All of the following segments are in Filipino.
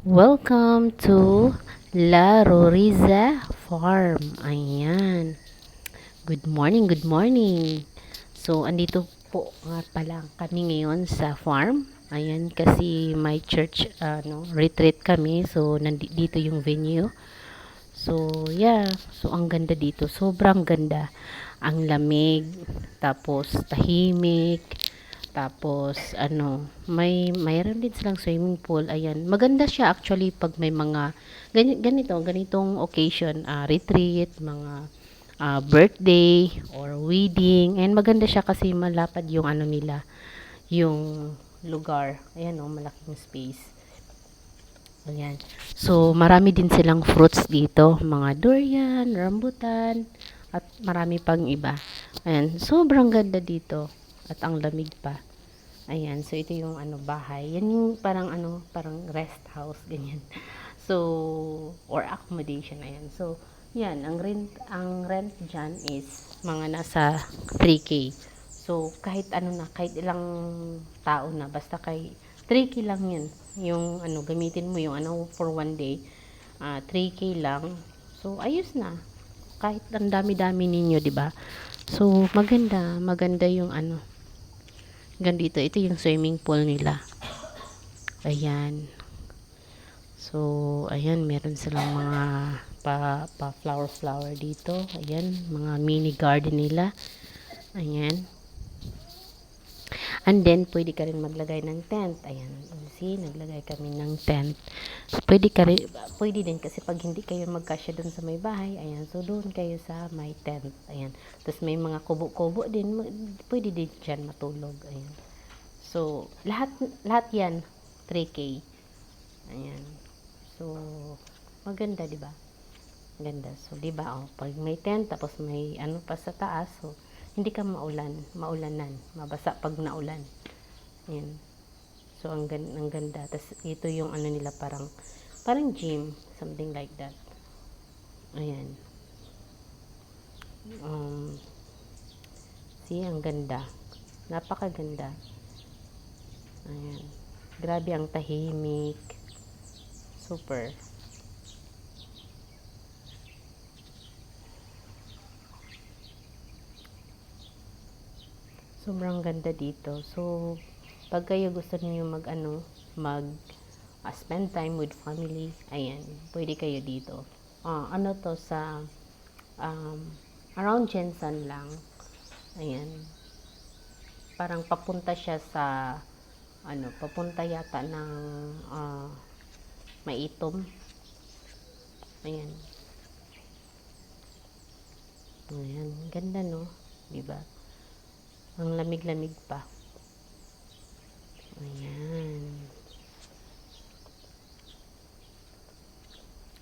Welcome to La Roriza Farm. Ayan. Good morning, good morning. So, andito po nga pala kami ngayon sa farm. Ayan, kasi may church retreat kami. So, nandito yung venue. So, yeah. So, ang ganda dito. Sobrang ganda. Ang lamig. Tapos, tahimik. Tapos, mayroon din silang swimming pool. Ayan. Maganda siya actually pag may mga ganitong occasion, retreat, mga birthday or wedding. And maganda siya kasi malapad yung nila, yung lugar. Ayan malaking space. Ayan. So, marami din silang fruits dito. Mga durian, rambutan, at marami pang iba. Ayan. Sobrang ganda dito. At ang lamig pa. Ayan. So, ito yung bahay. Yan yung parang rest house. Ganyan. So, or accommodation. Ayan. So, yan. Ang rent dyan is mga nasa 3K. So, kahit kahit ilang tao na, basta kay 3K lang yun. Yung gamitin mo yung for one day, 3K lang. So, ayos na. Kahit ang dami-dami ninyo, 'di ba? So, maganda yung ganito. Ito yung swimming pool nila. Ayan. So, ayan, meron silang mga flower dito. Ayan, mga mini garden nila. Ayan. And then, pwede ka rin maglagay ng tent. Ayan. See, naglagay kami ng tent. So, pwede din kasi pag hindi kayo magkasya doon sa may bahay, ayan. So, doon kayo sa may tent. Ayan. Tapos, may mga kubo-kubo din. Pwede din dyan matulog. Ayan. So, lahat yan, 3K. Ayan. So, maganda, di ba? Ganda. So, di ba, pag may tent, tapos may pa sa taas, so, hindi ka maulanan, mabasa pag naulan. Ayan. So, ang ganda. Tapos, ito yung nila, parang gym, something like that. Ayan. See, ang ganda. Napakaganda. Ayan. Grabe ang tahimik. Super. Sobrang ganda dito. So, pag kayo gusto niyo spend time with family, ayan, pwede kayo dito. To sa around Jensen lang. Ayan. Parang papunta siya sa papunta yata ng Maitom. Ayan. Ayan, ganda no, 'di ba? Ang lamig-lamig pa. Ayan.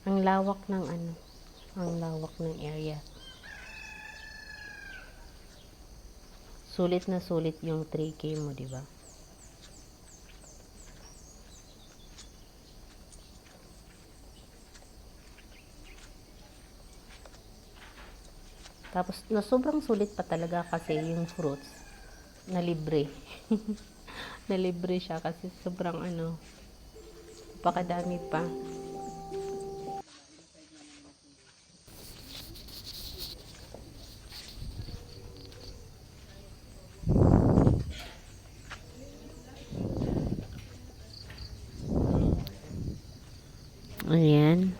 Ang lawak ng area. Sulit na sulit yung 3K mo, di ba? Tapos, sobrang sulit pa talaga kasi yung fruits na libre. Na libre siya kasi sobrang napakadami pa. Ayan.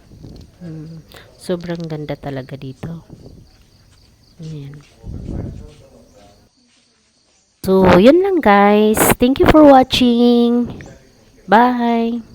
Sobrang ganda talaga dito. Ayan. So, yun lang guys. Thank you for watching. Bye!